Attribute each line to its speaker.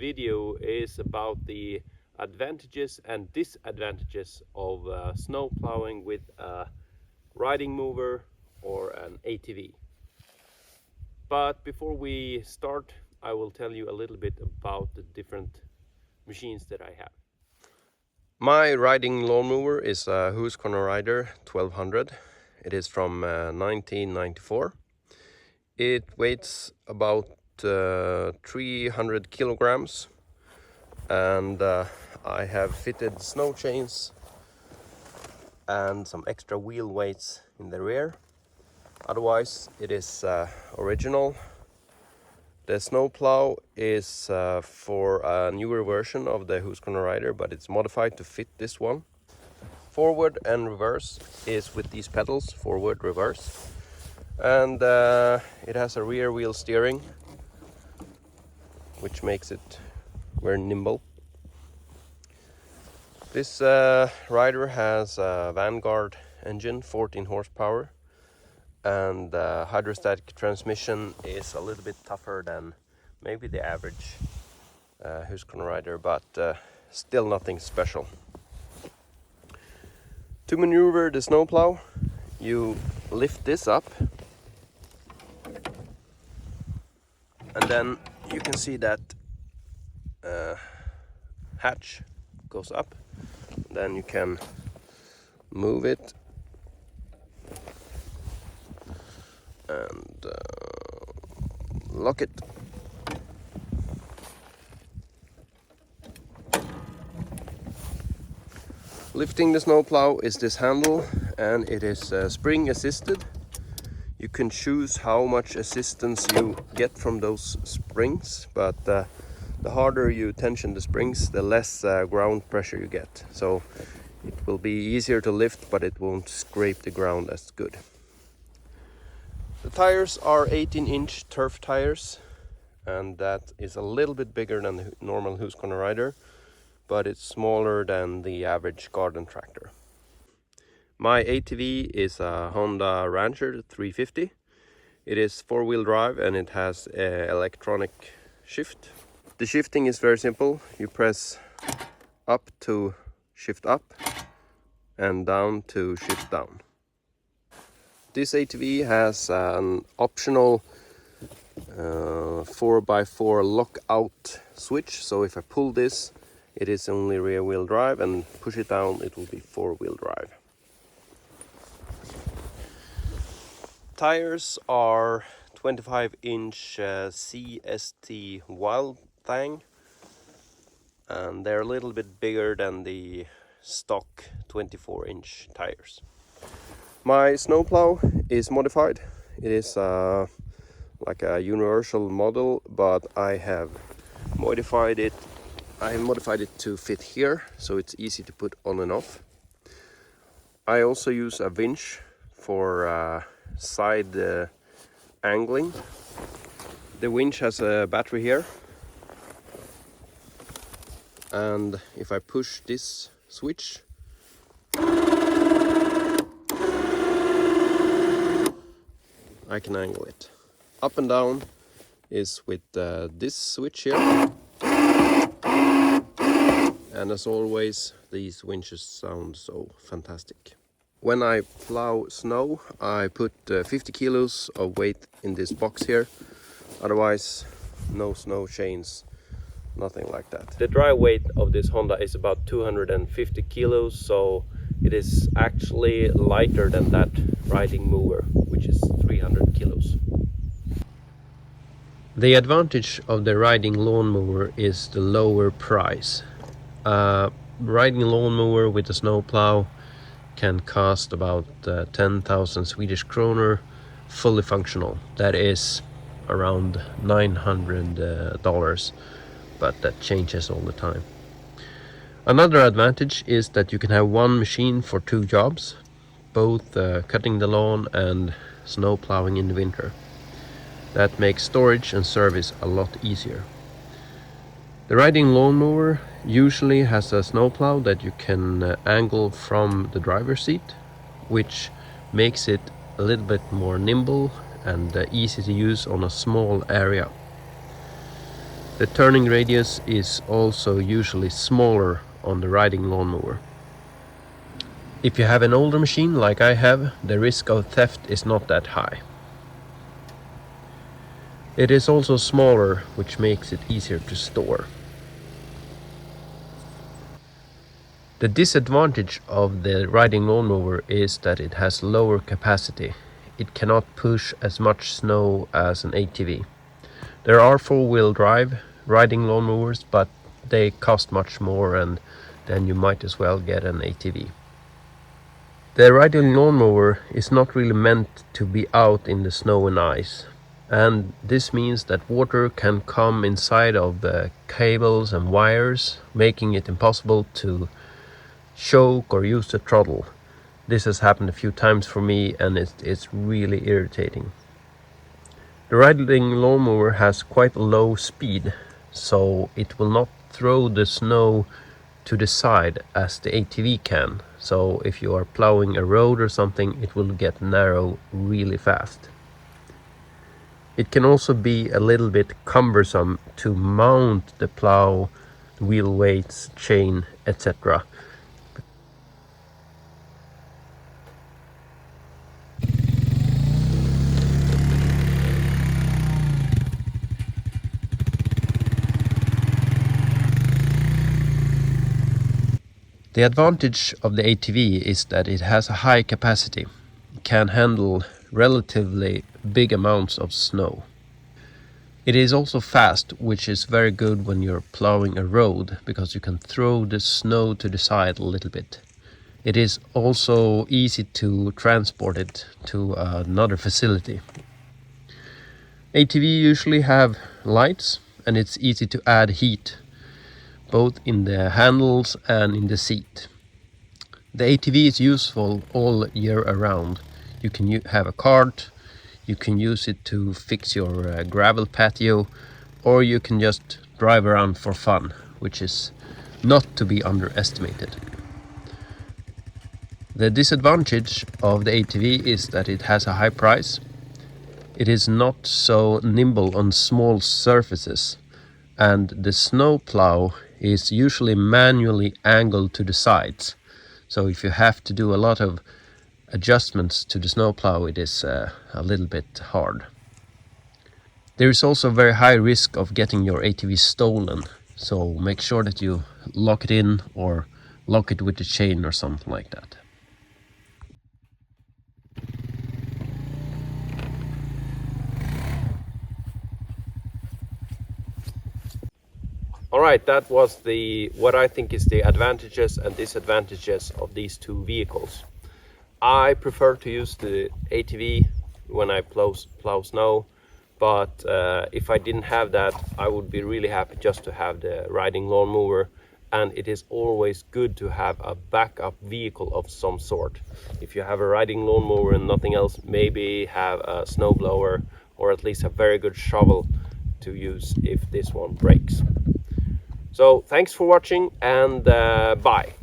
Speaker 1: video is about the advantages and disadvantages of snow plowing with a riding mower or an ATV. But before we start, I will tell you a little bit about the different machines that I have. My riding lawnmower is a Husqvarna Rider 1200. It is from 1994. It weighs about 300 kilograms, and I have fitted snow chains and some extra wheel weights in the rear. Otherwise it is original. The snow plow is for a newer version of the Husqvarna Rider, but it's modified to fit this one. Forward and reverse is with these pedals, forward, reverse. And it has a rear wheel steering, which makes it very nimble. This rider has a Vanguard engine, 14 horsepower, and hydrostatic transmission is a little bit tougher than maybe the average Husqvarna Rider, but still nothing special. To maneuver the snowplow, you lift this up, and then you can see that hatch goes up. Then you can move it and lock it. Lifting the snowplow is this handle, and it is spring assisted. You can choose how much assistance you get from those springs, but the harder you tension the springs, the less ground pressure you get. So it will be easier to lift, but it won't scrape the ground as good. The tires are 18-inch turf tires, and that is a little bit bigger than the normal Husqvarna Rider, but it's smaller than the average garden tractor. My ATV is a Honda Rancher 350. It is four-wheel drive and it has an electronic shift. The shifting is very simple. You press up to shift up and down to shift down. This ATV has an optional 4x4 lockout switch. So if I pull this, it is only rear wheel drive, and push it down, it will be four-wheel drive. Tires are 25-inch CST Wild Thing, and they're a little bit bigger than the stock 24-inch tires. My snowplow is modified. It is like a universal model, but I have modified it. To fit here, so it's easy to put on and off. I also use a winch for side angling. The winch has a battery here, and if I push this switch, I can angle it. Up and down is with this switch here. And as always, these winches sound so fantastic. When I plow snow, I put 50 kilos of weight in this box here. Otherwise, no snow chains, nothing like that. The dry weight of this Honda is about 250 kilos, so it is actually lighter than that riding mower, which is 300 kilos. The advantage of the riding lawnmower is the lower price. Riding lawnmower with a snowplow can cost about 10,000 Swedish kroner, fully functional. That is around $900, but that changes all the time. Another advantage is that you can have one machine for two jobs, both cutting the lawn and snow plowing in the winter. That makes storage and service a lot easier. The riding lawnmower usually has a snowplow that you can angle from the driver's seat, which makes it a little bit more nimble and easy to use on a small area. The turning radius is also usually smaller on the riding lawnmower. If you have an older machine like I have, the risk of theft is not that high. It is also smaller, which makes it easier to store. The disadvantage of the riding lawnmower is that it has lower capacity. It cannot push as much snow as an ATV. There are four-wheel drive riding lawnmowers, but they cost much more, and then you might as well get an ATV. The riding lawnmower is not really meant to be out in the snow and ice, and this means that water can come inside of the cables and wires, making it impossible to choke or use the throttle. This has happened a few times for me, and it's really irritating. The riding lawnmower has quite a low speed, so it will not throw the snow to the side as the ATV can. So if you are plowing a road or something, it will get narrow really fast. It can also be a little bit cumbersome to mount the plow, wheel weights, chain, etc. The advantage of the ATV is that it has a high capacity. It can handle relatively big amounts of snow. It is also fast, which is very good when you're plowing a road, because you can throw the snow to the side a little bit. It is also easy to transport it to another facility. ATV usually have lights, and it's easy to add heat, both in the handles and in the seat. The ATV is useful all year around. You can have a cart, you can use it to fix your gravel patio, or you can just drive around for fun, which is not to be underestimated. The disadvantage of the ATV is that it has a high price. It is not so nimble on small surfaces, and the snow plow is usually manually angled to the sides. So if you have to do a lot of adjustments to the snow plow, it is a little bit hard. There is also a very high risk of getting your ATV stolen, so make sure that you lock it in or lock it with the chain or something like that. Alright, that was what I think is the advantages and disadvantages of these two vehicles. I prefer to use the ATV when I plow snow, but if I didn't have that, I would be really happy just to have the riding lawnmower, and it is always good to have a backup vehicle of some sort. If you have a riding lawnmower and nothing else, maybe have a snowblower or at least a very good shovel to use if this one breaks. So thanks for watching, and bye.